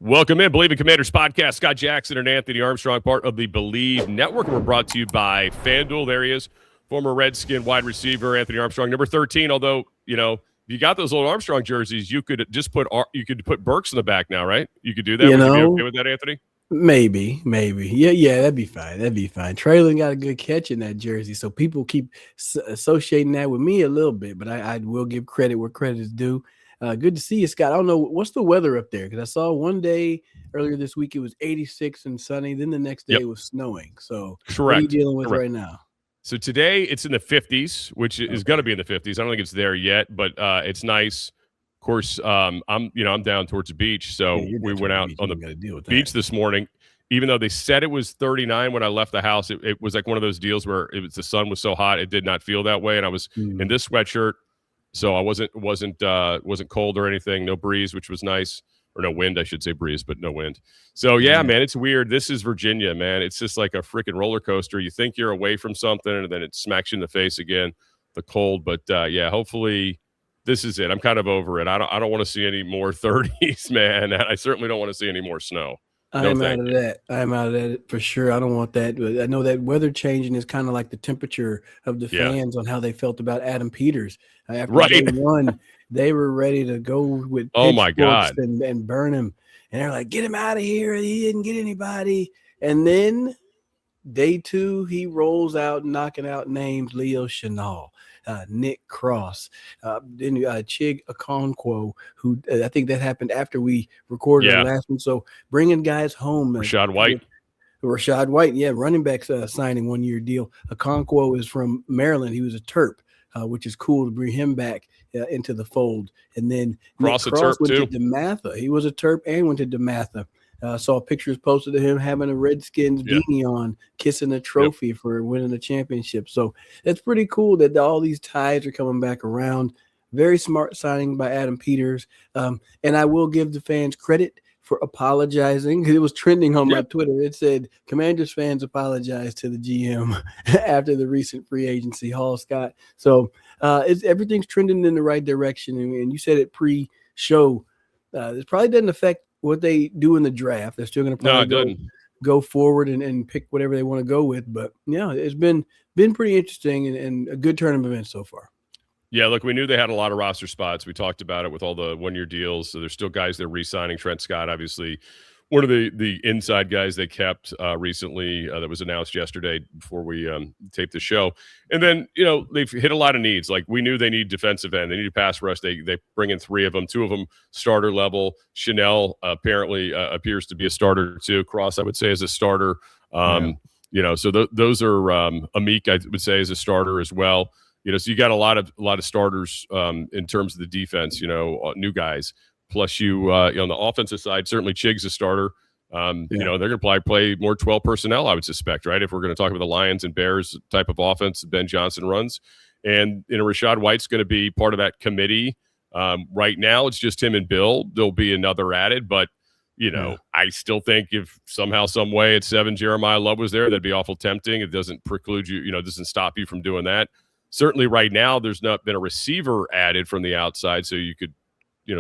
Welcome in, Bleav in Commanders podcast. Scott Jackson and Anthony Armstrong, part of the Bleav Network. We're brought to you by FanDuel. There he is, former Redskin wide receiver Anthony Armstrong, number 13. Although, if you got those old Armstrong jerseys, you could just put Burks in the back now, right? You could do that. Would you be okay with that, Anthony? Maybe. Yeah, that'd be fine. Traylon got a good catch in that jersey, so people keep associating that with me a little bit, but I will give credit where credit is due. Good to see you, Scott. I don't know, what's the weather up there? Because I saw one day earlier this week it was 86 and sunny. Then the next day it was snowing. So correct. What are you dealing with right now? So today it's in the 50s, which is going to be in the 50s. I don't think it's there yet, but it's nice. Of course, I'm down towards the beach, so we went out on the beach this morning. Even though they said it was 39 when I left the house, it was like one of those deals where the sun was so hot it did not feel that way, and I was in this sweatshirt. So I wasn't cold or anything. No breeze, which was nice, or no wind, I should say breeze, but no wind. So yeah, man, it's weird. This is Virginia, man. It's just like a freaking roller coaster. You think you're away from something, and then it smacks you in the face again, the cold. But yeah, hopefully this is it. I'm kind of over it. I don't want to see any more 30s, man. I certainly don't want to see any more snow. I'm out of that for sure. I don't want that. But I know that weather changing is kind of like the temperature of the fans on how they felt about Adam Peters. After day one, they were ready to go with pitchforks and burn him. And they're like, get him out of here. He didn't get anybody. And then day two, he rolls out knocking out names: Leo Chenal, Nick Cross, then Chig Okonkwo, who I think that happened after we recorded the last one. So bringing guys home. Rachaad White, running backs signing 1-year deal. Okonkwo is from Maryland. He was a Terp, which is cool to bring him back into the fold. And then Cross Nick Cross went too. to DeMatha. He was a Terp and went to DeMatha. Saw pictures posted of him having a Redskins beanie on, kissing a trophy for winning the championship. So it's pretty cool that all these ties are coming back around. Very smart signing by Adam Peters. And I will give the fans credit for apologizing. It was trending on my Twitter. It said, Commanders fans apologize to the GM after the recent free agency haul, Scott. So everything's trending in the right direction. And you said it pre-show. This probably doesn't affect what they do in the draft. They're still going to probably go forward and pick whatever they want to go with. But yeah, it's been pretty interesting and a good turn of events so far. Yeah, look, we knew they had a lot of roster spots. We talked about it with all the 1-year deals. So there's still guys they're re-signing. Trent Scott, obviously, one of the inside guys they kept recently that was announced yesterday before we taped the show. And then, they've hit a lot of needs. Like, we knew they need defensive end. They need a pass rush. They bring in 3 of them, 2 of them starter level. Chanel apparently appears to be a starter too. Cross, I would say, is a starter. So those are Amik, I would say, is a starter as well. So you got a lot of starters in terms of the defense, new guys. Plus on the offensive side, certainly Chig's a starter. They're going to probably play more 12 personnel, I would suspect, right? If we're going to talk about the Lions and Bears type of offense Ben Johnson runs. And, Rachaad White's going to be part of that committee. Right now, it's just him and Bill. There'll be another added, but, I still think if somehow, some way at 7, Jeremiah Love was there, that'd be awful tempting. It doesn't preclude you, it doesn't stop you from doing that. Certainly right now, there's not been a receiver added from the outside, so you could,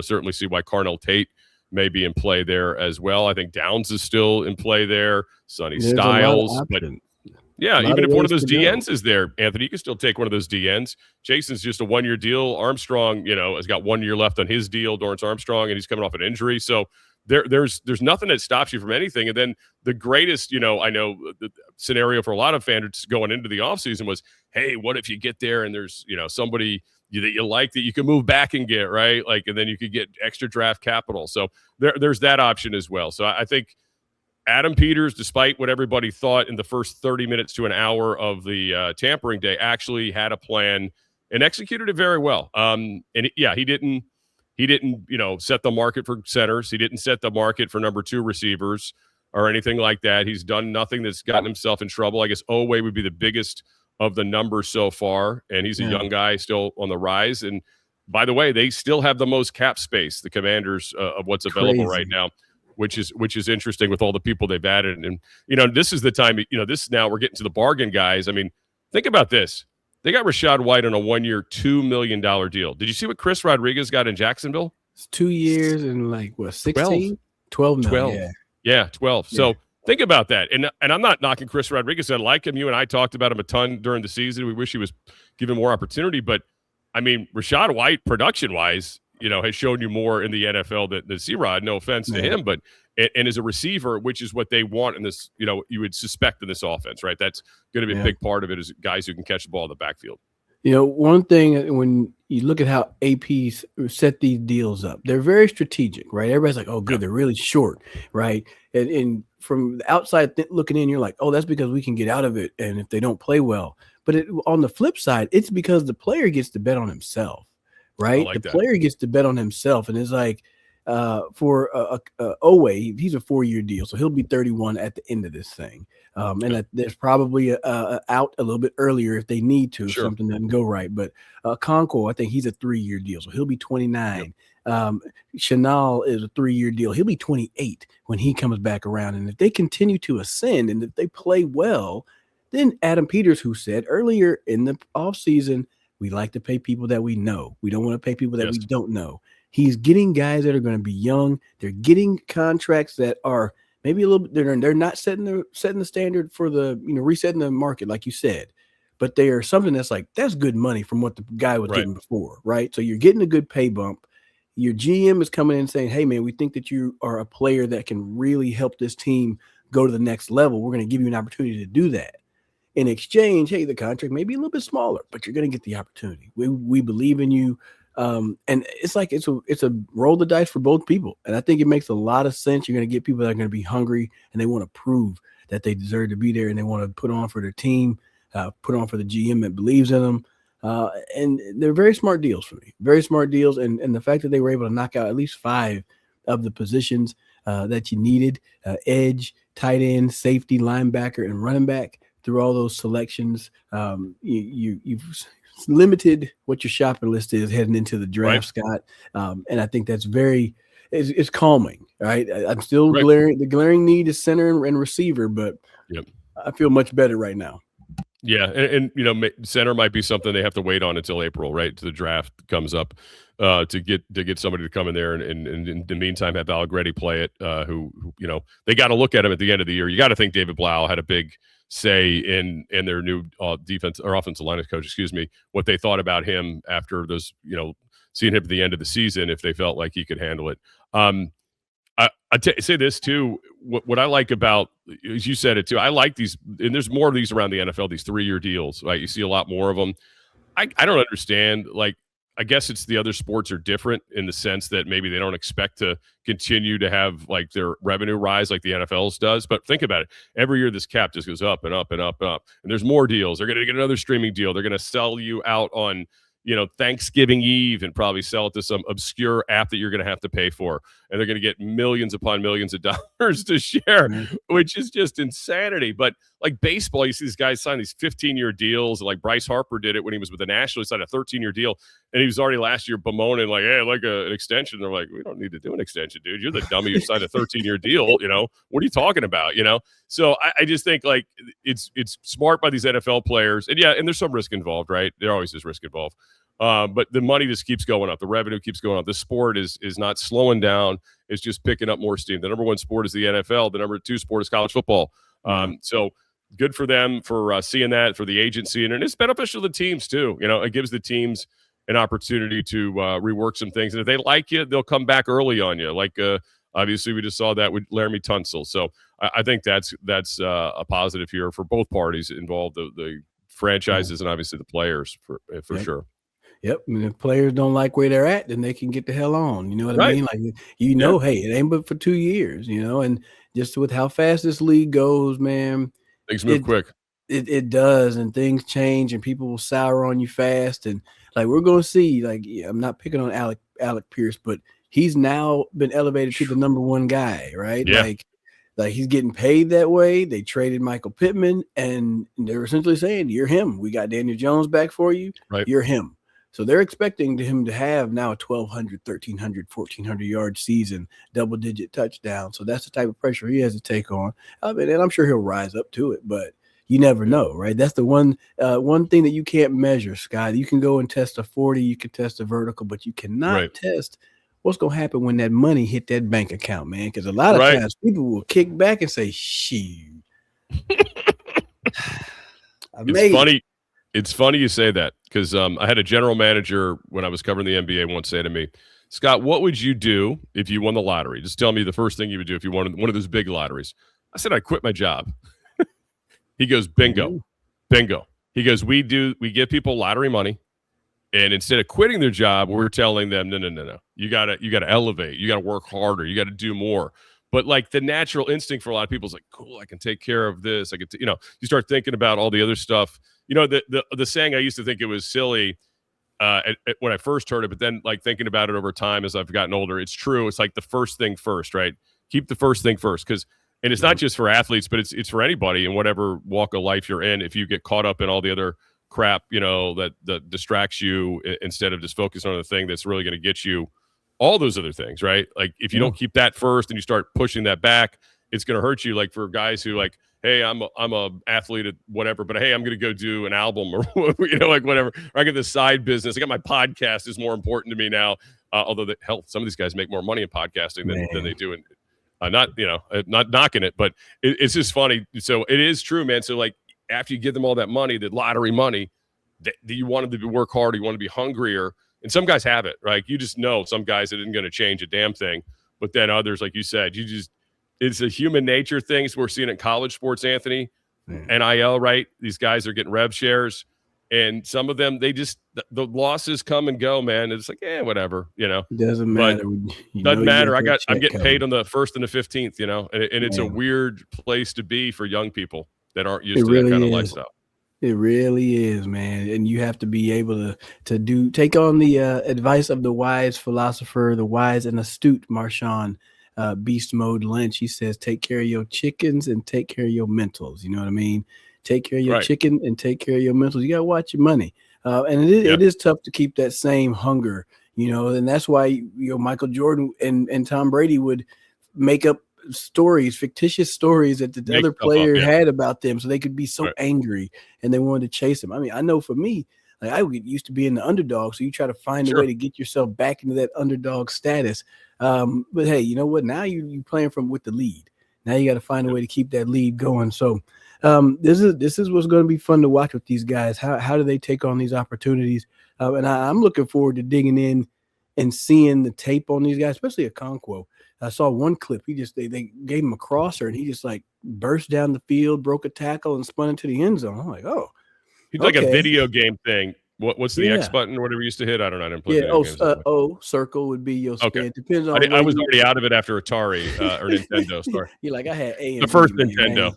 certainly see why Carnell Tate may be in play there as well. I think Downs is still in play there. Sonny Styles. But even if one of those DNs is there, Anthony, you can still take one of those DNs. Jason's just a 1-year deal. Armstrong, has got 1 year left on his deal, Dorrance Armstrong, and he's coming off an injury. So there's nothing that stops you from anything. And then the greatest, I know the scenario for a lot of fans going into the offseason was, hey, what if you get there and there's, somebody that you like that you can move back and get, right? Like, and then you could get extra draft capital. So there's that option as well. So I think Adam Peters, despite what everybody thought in the first 30 minutes to an hour of the tampering day, actually had a plan and executed it very well. He didn't, set the market for centers. He didn't set the market for number 2 receivers or anything like that. He's done nothing that's gotten himself in trouble. I guess Owe would be the biggest of the numbers so far, and he's a young guy still on the rise. And by the way, they still have the most cap space, the Commanders, of what's available right now, which is interesting with all the people they've added. And this is the time. This now we're getting to the bargain guys. I mean, think about this. They got Rachaad White on a 1-year, $2 million deal. Did you see what Chris Rodriguez got in Jacksonville? It's 2 years and 16? 12 million. 12. Yeah, 12. Yeah. So think about that. And I'm not knocking Chris Rodriguez. I like him. You and I talked about him a ton during the season. We wish he was given more opportunity. But, I mean, Rachaad White, production-wise, has shown you more in the NFL than C-Rod. No offense to him, but and as a receiver, which is what they want in this, you would suspect in this offense, right? That's going to be a big part of it, is guys who can catch the ball in the backfield. One thing, when you look at how APs set these deals up, they're very strategic, right? Everybody's like, oh, good, they're really short, right? And from the outside looking in, you're like, oh, that's because we can get out of it, and if they don't play well. But on the flip side, it's because the player gets to bet on himself, right? The player gets to bet on himself, and it's like, for Owe, he's a 4-year deal, so he'll be 31 at the end of this thing. And there's probably out a little bit earlier if they need to, if something doesn't go right. But Okonkwo, I think he's a 3-year deal, so he'll be 29. Chanel is a 3-year deal. He'll be 28 when he comes back around. And if they continue to ascend and if they play well, then Adam Peters, who said earlier in the offseason, we like to pay people that we know. We don't want to pay people that we don't know. He's getting guys that are going to be young. They're getting contracts that are maybe a little bit. They're not setting the standard for the resetting the market, like you said, but they are something that's good money from what the guy was getting before, right? So you're getting a good pay bump. Your GM is coming in and saying, "Hey, man, we think that you are a player that can really help this team go to the next level. We're going to give you an opportunity to do that." In exchange, hey, the contract may be a little bit smaller, but you're going to get the opportunity. We believe in you. And it's a roll the dice for both people. And I think it makes a lot of sense. You're going to get people that are going to be hungry and they want to prove that they deserve to be there and they want to put on for their team, put on for the GM that believes in them. And they're very smart deals for me. Very smart deals. And the fact that they were able to knock out at least 5 of the positions that you needed, edge, tight end, safety, linebacker, and running back through all those selections, you've limited what your shopping list is heading into the draft, Scott. And I think that's it's calming, right? I'm still the glaring need is center and receiver, but I feel much better right now. Yeah, and center might be something they have to wait on until April, right? Till the draft comes up, to get somebody to come in there, and in the meantime have Allegretti play it. Who they got to look at him at the end of the year. You got to think David Bleav had a big say in their new defense or offensive line coach, what they thought about him after those, seeing him at the end of the season, if they felt like he could handle it. I say this too. What I like about, as you said it too, I like these, and there's more of these around the NFL, these 3-year deals, right? You see a lot more of them. I don't understand. Like, I guess it's the other sports are different in the sense that maybe they don't expect to continue to have like their revenue rise like the NFL's does. But think about it. Every year this cap just goes up and up and up and up. And there's more deals. They're going to get another streaming deal. They're going to sell you out on, Thanksgiving Eve and probably sell it to some obscure app that you're going to have to pay for. And they're going to get millions upon millions of dollars to share, which is just insanity. But like baseball, you see these guys sign these 15-year deals. Like Bryce Harper did it when he was with the Nationals, signed a 13-year deal. And he was already last year bemoaning like, hey, like an extension. They're like, we don't need to do an extension, dude. You're the dummy who signed a 13-year deal. What are you talking about? So I just think like it's smart by these NFL players. And and there's some risk involved, right? There always is risk involved. But the money just keeps going up. The revenue keeps going up. The sport is not slowing down. It's just picking up more steam. The number 1 sport is the NFL. The number 2 sport is college football. So good for them for seeing that, for the agency. And it's beneficial to the teams too. It gives the teams an opportunity to rework some things. And if they like you, they'll come back early on you. Like obviously we just saw that with Laramie Tunsil. So I think that's a positive here for both parties involved, the franchises and obviously the players for sure. Yep. And if players don't like where they're at, then they can get the hell on. You know what I mean? Like, hey, it ain't but for 2 years, and just with how fast this league goes, man. Things move quick. It does, and things change, and people will sour on you fast. And like we're going to see, I'm not picking on Alec Pierce, but he's now been elevated to the number 1 guy, right? Yeah. Like he's getting paid that way. They traded Michael Pittman, and they were essentially saying, "You're him. We got Daniel Jones back for you. Right. You're him." So they're expecting him to have now a 1,200, 1,300, 1,400 yard season, double-digit touchdown. So that's the type of pressure he has to take on. And I'm sure he'll rise up to it, but you never know, right? That's the one thing that you can't measure, Scott. You can go and test a 40, you can test a vertical, but you cannot test what's going to happen when that money hit that bank account, man? Because a lot of times people will kick back and say, shoot. It's funny you say that, because I had a general manager when I was covering the NBA once say to me, Scott, what would you do if you won the lottery? Just tell me the first thing you would do if you won one of those big lotteries. I said, I'd quit my job. He goes, bingo. He goes, we give people lottery money, and instead of quitting their job, we're telling them, no. You gotta elevate. You gotta work harder. You gotta do more. But like the natural instinct for a lot of people is like, cool, I can take care of this. I could, you start thinking about all the other stuff. The saying, I used to think it was silly when I first heard it, but then like thinking about it over time as I've gotten older, it's true. It's like the first thing first, right? Keep the first thing first, and it's not just for athletes, but it's for anybody in whatever walk of life you're in. If you get caught up in all the other crap, that distracts you instead of just focusing on the thing that's really going to get you all those other things, right? Like if you don't keep that first and you start pushing that back, it's going to hurt you. Like for guys who like, hey, I'm a athlete at whatever, but hey, I'm going to go do an album or like whatever. Or I get this side business. I got my podcast is more important to me now. Although some of these guys make more money in podcasting than they do in. Not knocking it, but it's just funny. So it is true, man. So like after you give them all that money, that lottery money, that you want them to work harder, you want to be hungrier. And some guys have it, right? You just know some guys it isn't going to change a damn thing. But then others, like you said, it's a human nature thing. So we're seeing it in college sports, Anthony, NIL, right? These guys are getting rev shares. And some of them, the losses come and go, man. It's like, whatever, It doesn't matter. Doesn't matter. I'm getting paid on the 1st and the 15th, and it's a weird place to be for young people that aren't used to that kind of lifestyle. It really is, man. And you have to be able to take on the advice of the wise philosopher, the wise and astute Marshawn Beast Mode Lynch. He says, take care of your chickens and take care of your mentals. You know what I mean? Take care of your chicken and take care of your mentals. You got to watch your money. And it is tough to keep that same hunger, and that's why, Michael Jordan and Tom Brady would make up fictitious stories that the other player had about them, so they could be so angry and they wanted to chase them. I mean, I know for me, like I used to be in the underdog, so you try to find a way to get yourself back into that underdog status. But hey, you know what? Now you playing with the lead. Now you got to find a way to keep that lead going. So this is what's going to be fun to watch with these guys. How do they take on these opportunities? And I'm looking forward to digging in and seeing the tape on these guys, especially Okonkwo. I saw one clip. They gave him a crosser, and he just like burst down the field, broke a tackle, and spun into the end zone. I'm like, oh, he's like a video game thing. What's the X button or whatever you used to hit? I don't know. I didn't play circle would be your spin. Okay. Depends on. I was already out of it after Atari or Nintendo. Sorry. You're like, I had A. The first Nintendo.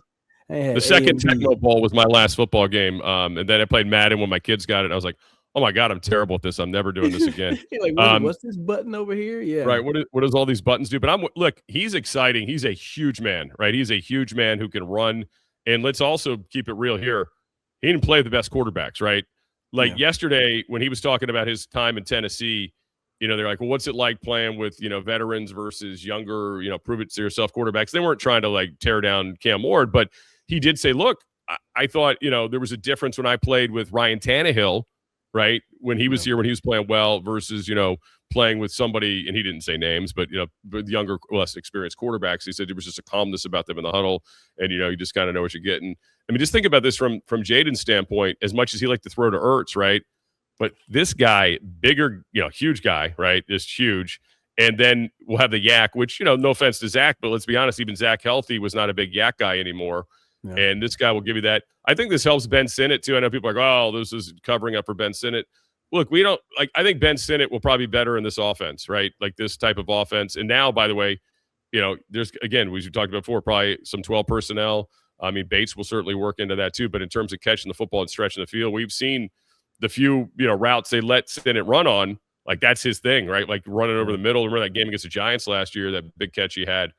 The second Tecmo Bowl was my last football game, and then I played Madden when my kids got it. I was like, oh my God, I'm terrible at this. I'm never doing this again. You're like, what's this button over here? Yeah. Right. What does all these buttons do? But look, he's exciting. He's a huge man, right? He's a huge man who can run. And let's also keep it real here. He didn't play the best quarterbacks, right? Like yesterday when he was talking about his time in Tennessee, they're like, well, what's it like playing with, veterans versus younger, prove it to yourself quarterbacks. They weren't trying to like tear down Cam Ward, but he did say, look, I thought, there was a difference when I played with Ryan Tannehill, right? When he was here, when he was playing well versus, playing with somebody, and he didn't say names, but, with younger, less experienced quarterbacks. He said there was just a calmness about them in the huddle. And, you just kind of know what you're getting. I mean, just think about this from Jaden's standpoint, as much as he liked to throw to Ertz, right? But this guy, bigger, huge guy, right? Just huge. And then we'll have the yak, which, no offense to Zach, but let's be honest, even Zach Healthy was not a big yak guy anymore. Yeah. And this guy will give you that. I think this helps Ben Sinnott too. I know people are like, oh, this is covering up for Ben Sinnott. Look, I think Ben Sinnott will probably be better in this offense, right? Like this type of offense. And now, by the way, there's, again, we talked about before, probably some 12 personnel. I mean, Bates will certainly work into that too. But in terms of catching the football and stretching the field, we've seen the few, routes they let Sinnott run on. Like that's his thing, right? Like running over the middle. Remember that game against the Giants last year, that big catch he had.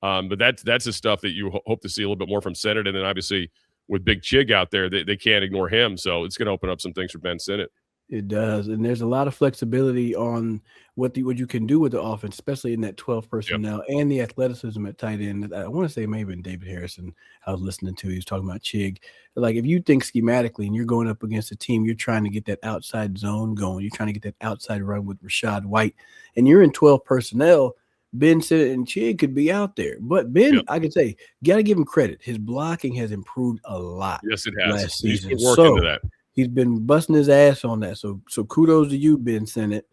But that's the stuff that you hope to see a little bit more from Sinnott. And then obviously with Big Chig out there, they can't ignore him. So it's going to open up some things for Ben Sinnott. It does, and there's a lot of flexibility on what you can do with the offense, especially in that 12 Yep. personnel and the athleticism at tight end. I want to say maybe in David Harrison, I was listening to, he was talking about Chig. Like if you think schematically and you're going up against a team, you're trying to get that outside zone going, you're trying to get that outside run with Rachaad White, and you're in 12 personnel. Ben Sinnott and Chig could be out there, but Ben, Yep. I could say, got to give him credit. His blocking has improved a lot. Yes, it has. Last He's season. put work into that. He's been busting his ass on that. So kudos to you, Ben Sinnott.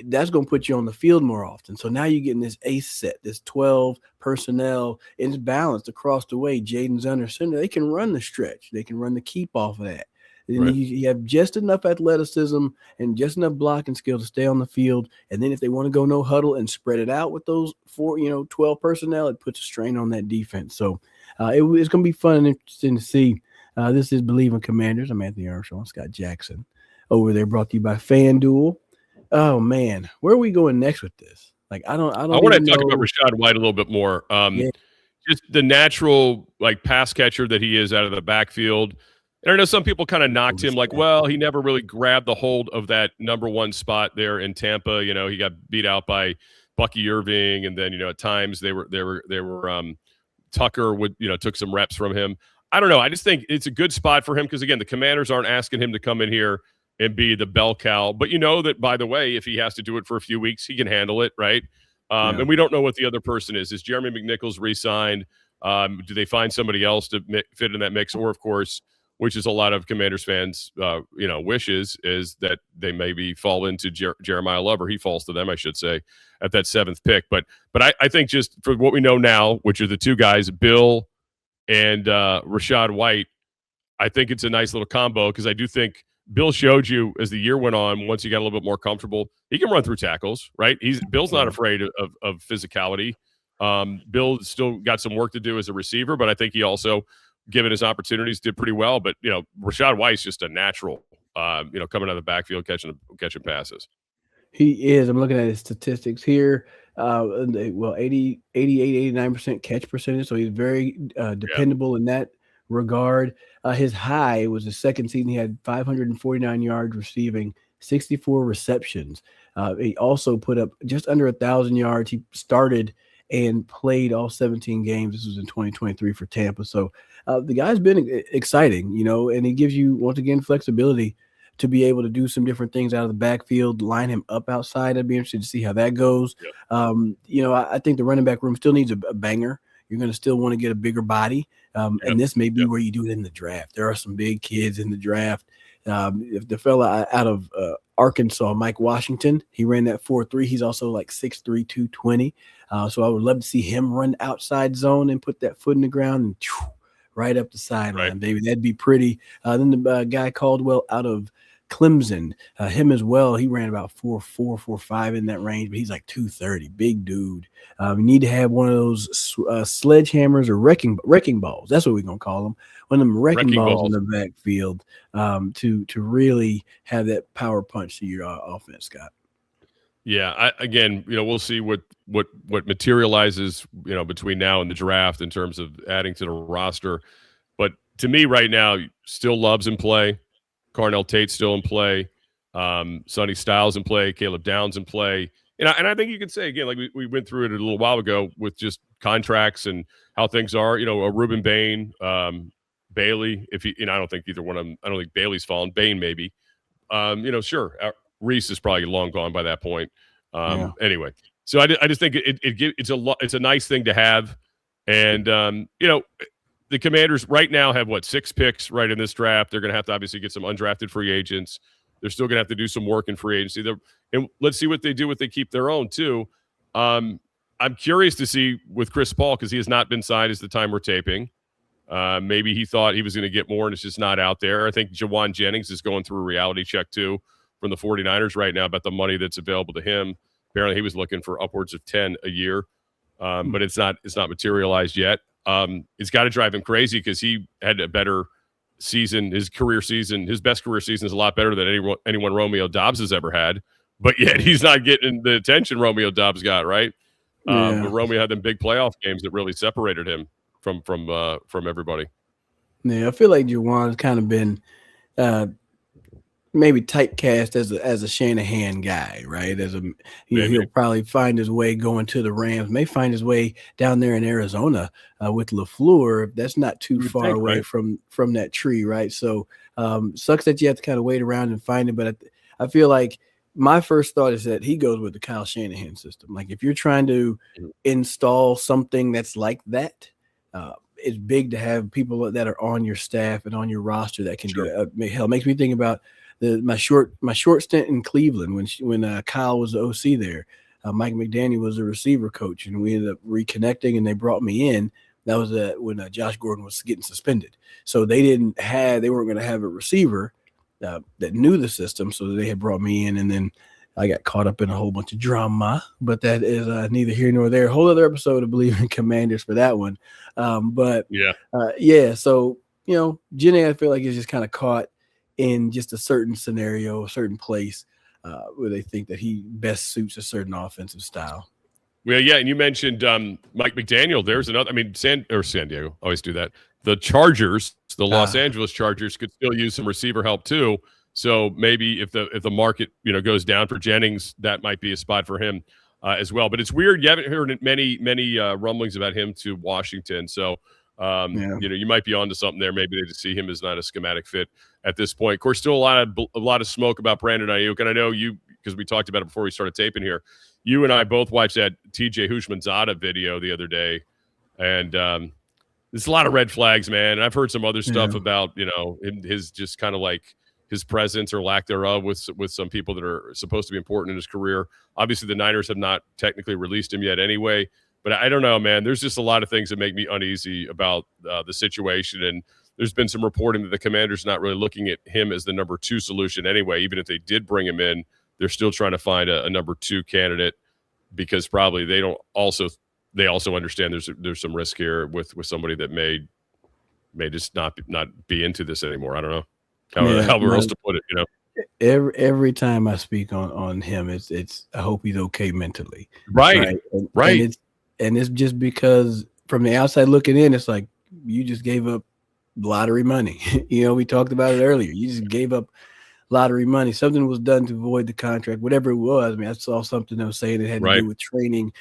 That's going to put you on the field more often. So now you're getting this ace set, this 12 personnel, and it's balanced across the way. Jaden's under center. They can run the stretch. They can run the keep off of that. And Right. you have just enough athleticism and just enough blocking skill to stay on the field. And then if they want to go no huddle and spread it out with those 12 personnel, it puts a strain on that defense. So it's going to be fun and interesting to see. This is Bleav in Commanders. I'm Anthony Armstrong, Scott Jackson over there, brought to you by FanDuel. Oh man, where are we going next with this? Like, I want to talk about Rachaad White a little bit more. Just the natural pass catcher that he is out of the backfield. And I know some people kind of knocked him well, he never really grabbed the hold of that number one spot there in Tampa. He got beat out by Bucky Irving, and then at times they were Tucker would took some reps from him. I don't know. I just think it's a good spot for him because, again, the Commanders aren't asking him to come in here and be the bell cow. But that, by the way, if he has to do it for a few weeks, he can handle it, right? And we don't know what the other person is. Is Jeremy McNichols re-signed? Do they find somebody else to fit in that mix? Or, of course, which is a lot of Commanders fans' wishes, is that they maybe fall into Jeremiah Love, or he falls to them, I should say, at that 7th pick. But I think just for what we know now, which are the two guys, Bill and Rachaad White, I think it's a nice little combo because I do think Bill showed you as the year went on, once he got a little bit more comfortable, he can run through tackles, right? Bill's not afraid of physicality. Bill still got some work to do as a receiver, but I think he also, given his opportunities, did pretty well. But, Rachaad White's just a natural, coming out of the backfield, catching passes. He is. I'm looking at his statistics here. 88, 89% catch percentage. So he's very dependable in that regard. His high was his second season. He had 549 yards receiving, 64 receptions. He also put up just under 1,000 yards. He started and played all 17 games. This was in 2023 for Tampa. So the guy's been exciting, and he gives you, once again, flexibility to be able to do some different things out of the backfield, line him up outside. I'd be interested to see how that goes. Yep. I think the running back room still needs a banger. You're going to still want to get a bigger body. And this may be where you do it in the draft. There are some big kids in the draft. If the fella out of Arkansas, Mike Washington, he ran that 4.3. He's also 6'3", 220. So I would love to see him run outside zone and put that foot in the ground and right up the sideline, baby. That'd be pretty. Then the guy Caldwell out of Clemson, him as well. He ran about 4.4, 4.5 in that range, but he's 230, big dude. You need to have one of those sledgehammers or wrecking balls. That's what we're gonna call them. One of them wrecking balls in the backfield to really have that power punch to your offense, Scott. Yeah, we'll see what materializes, between now and the draft in terms of adding to the roster. But to me, right now, still Love's in play, Carnell Tate's still in play, Sonny Styles in play, Caleb Downs in play, and I think you could say again, we went through it a little while ago with just contracts and how things are. A Ruben Bain, Bailey. If he, I don't think either one of them. I don't think Bailey's fallen. Bain maybe. Sure. Reese is probably long gone by that point. Anyway, so I just think it's a nice thing to have, and the Commanders right now have 6 picks right in this draft. They're going to have to obviously get some undrafted free agents. They're still going to have to do some work in free agency. And let's see what they do if they keep their own too. I'm curious to see with Chris Paul because he has not been signed as the time we're taping. Maybe he thought he was going to get more and it's just not out there. I think Jawan Jennings is going through a reality check too from the 49ers right now about the money that's available to him. Apparently he was looking for upwards of 10 a year, but it's not materialized yet. It's got to drive him crazy because he had a better season, his best career season is a lot better than anyone Romeo Doubs has ever had, but yet he's not getting the attention Romeo Doubs got, right? But Romeo had them big playoff games that really separated him from everybody. Yeah, I feel like Jawan's kind of been maybe typecast as a Shanahan guy, right? He'll probably find his way going to the Rams, may find his way down there in Arizona with LaFleur. That's not too far away from that tree, right? So sucks that you have to kind of wait around and find it. But I feel like my first thought is that he goes with the Kyle Shanahan system. Like if you're trying to install something that's like that, it's big to have people that are on your staff and on your roster that can do it. Hell, it makes me think about my short stint in Cleveland when Kyle was the OC there. Mike McDaniel was the receiver coach, and we ended up reconnecting, and they brought me in. That was when Josh Gordon was getting suspended. So they weren't going to have a receiver that knew the system, so they had brought me in, and then I got caught up in a whole bunch of drama, but that is neither here nor there. A whole other episode of Bleav in Commanders for that one. So, Jenny, I feel like is just kind of caught in just a certain scenario, a certain place where they think that he best suits a certain offensive style. Well, yeah, and you mentioned Mike McDaniel. There's another. I mean, San Diego always do that. The Chargers, the Los Angeles Chargers, could still use some receiver help too. So maybe if the market goes down for Jennings, that might be a spot for him as well. But it's weird. You haven't heard many rumblings about him to Washington. So you might be onto something there. Maybe they just see him as not a schematic fit at this point. Of course, still a lot of smoke about Brandon Aiyuk, and I know you, because we talked about it before we started taping here. You and I both watched that TJ Houshmanzadeh video the other day, and there's a lot of red flags, man. And I've heard some other stuff about his just kind of like his presence or lack thereof with some people that are supposed to be important in his career. Obviously, the Niners have not technically released him yet anyway. But I don't know, man. There's just a lot of things that make me uneasy about the situation. And there's been some reporting that the Commanders not really looking at him as the number 2 solution anyway. Even if they did bring him in, they're still trying to find a number 2 candidate, because probably they also understand there's some risk here with somebody that may just not be into this anymore. I don't know how else to put it. Every time I speak on him, it's I hope he's okay mentally. Right. And it's just because from the outside looking in, it's like you just gave up lottery money. We talked about it earlier. You just gave up lottery money. Something was done to void the contract, whatever it was. I mean, I saw something that was saying it had to do with training,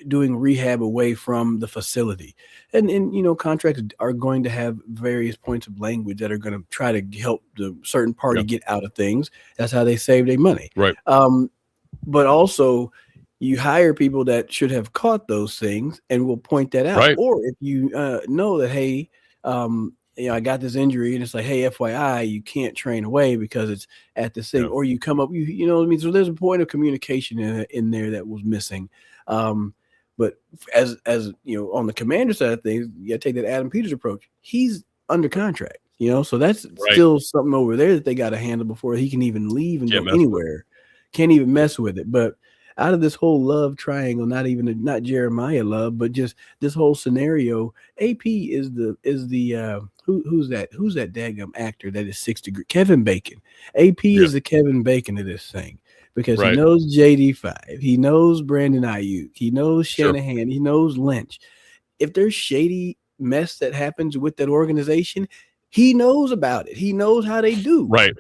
doing rehab away from the facility. And contracts are going to have various points of language that are going to try to help the certain party get out of things. That's how they save their money. Right. But also, you hire people that should have caught those things and will point that out. Right. Or if you know that, hey, I got this injury, and it's like, hey, FYI, you can't train away because it's at this thing. Or you come up, you know what I mean? So there's a point of communication in there that was missing. But as on the Commander side of things, you got to take that Adam Peters approach. He's under contract, so that's still something over there that they got to handle before he can even leave and go anywhere. Can't even mess with it. But out of this whole love triangle, not Jeremiah Love, but just this whole scenario, AP is the who's that daggum actor that is 6 degrees? Kevin Bacon. AP is the Kevin Bacon of this thing, because he knows JD5, he knows Brandon Aiyuk, he knows Shanahan, he knows Lynch. If there's shady mess that happens with that organization, he knows about it. He knows how they do. Right.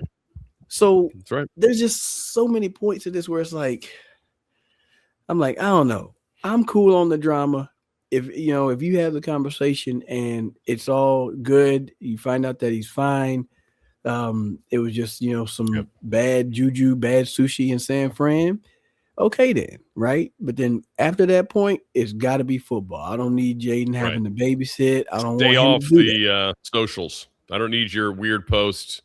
So there's just so many points of this where it's like, I'm like, I don't know. I'm cool on the drama. If you have the conversation and it's all good, you find out that he's fine. It was just, some bad juju, bad sushi in San Fran. Okay then, right? But then after that point, it's got to be football. I don't need Jaden having to babysit. I don't Stay want off him to do the socials. I don't need your weird posts.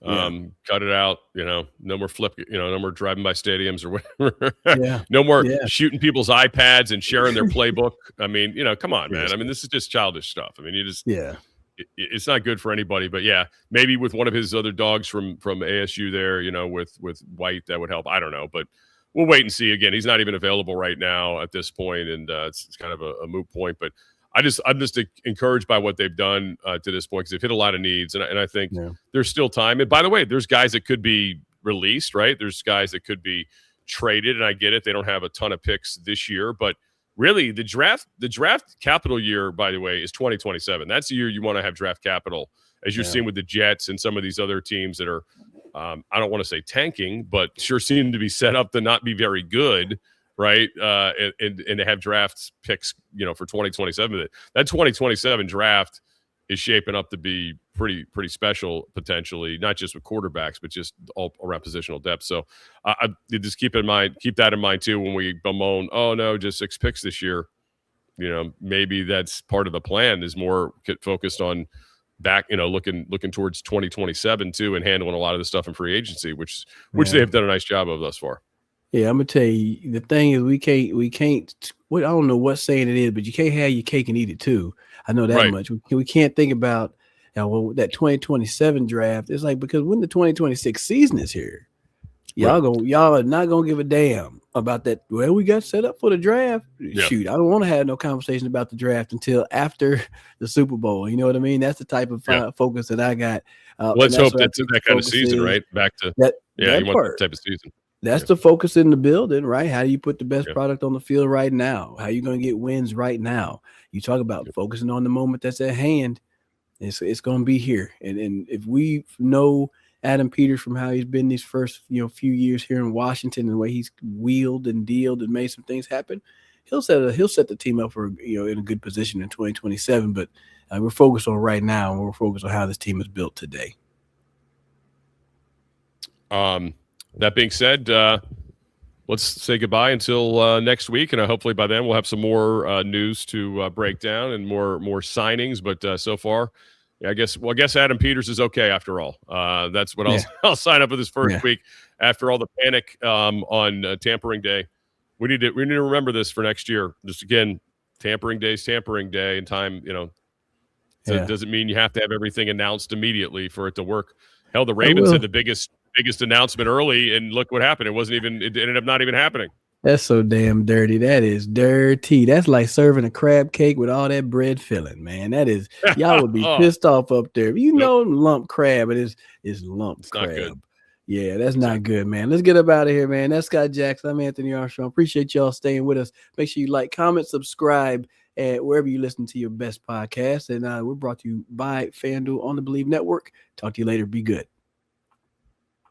Cut it out. No more no more driving by stadiums or whatever. No more shooting people's iPads and sharing their playbook. I mean, come on, man. I mean, this is just childish stuff. I mean, it's not good for anybody. But maybe with one of his other dogs from ASU there, with White, that would help. I don't know, but we'll wait and see. Again, he's not even available right now at this point, and it's kind of a moot point. But I'm just encouraged by what they've done to this point, because they've hit a lot of needs, and I think there's still time. And by the way, there's guys that could be released, right? There's guys that could be traded, and I get it. They don't have a ton of picks this year, but really the draft capital year, by the way, is 2027. That's the year you want to have draft capital as you're seeing with the Jets and some of these other teams that are, I don't want to say tanking, but sure seem to be set up to not be very good, right? And to have draft picks, for 2027. That 2027 draft is shaping up to be pretty special potentially, not just with quarterbacks, but just all around positional depth. So I just keep that in mind too when we bemoan, oh no, just 6 picks this year. Maybe that's part of the plan is more focused on back, looking towards 2027 too, and handling a lot of the stuff in free agency, which they have done a nice job of thus far. Yeah, I'm gonna tell you, the thing is we can't. I don't know what saying it is, but you can't have your cake and eat it too. I know that much. We can't think about that 2027 draft. It's like, because when the 2026 season is here, y'all are not gonna give a damn about that. Well, we got set up for the draft. Yeah. Shoot, I don't want to have no conversation about the draft until after the Super Bowl. You know what I mean? That's the type of focus that I got. Let's hope that's that kind of season, right? Back to that. Yeah, you want that type of season. That's the focus in the building, right? How do you put the best product on the field right now? How are you going to get wins right now? You talk about focusing on the moment that's at hand. It's going to be here. And if we know Adam Peters from how he's been these first few years here in Washington and the way he's wheeled and dealed and made some things happen, he'll set the team up for in a good position in 2027. But we're focused on right now, and we're focused on how this team is built today. That being said, let's say goodbye until next week, and hopefully by then we'll have some more news to break down and more signings. But so far, I guess Adam Peters is okay after all. That's what I'll sign up for this first week after all the panic on tampering day. We need to remember this for next year. Just again, tampering day, and time. So it doesn't mean you have to have everything announced immediately for it to work. Hell, the Ravens had the biggest announcement early, and look what happened. It ended up not even happening. That's so damn dirty. That is dirty. That's like serving a crab cake with all that bread filling, man. That is, y'all would be pissed off up there. Lump crab, it's lump crab. Not good. Yeah, that's not good, man. Let's get up out of here, man. That's Scott Jackson. I'm Anthony Armstrong. Appreciate y'all staying with us. Make sure you like, comment, subscribe at wherever you listen to your best podcast. And we're brought to you by FanDuel on the Bleav Network. Talk to you later. Be good.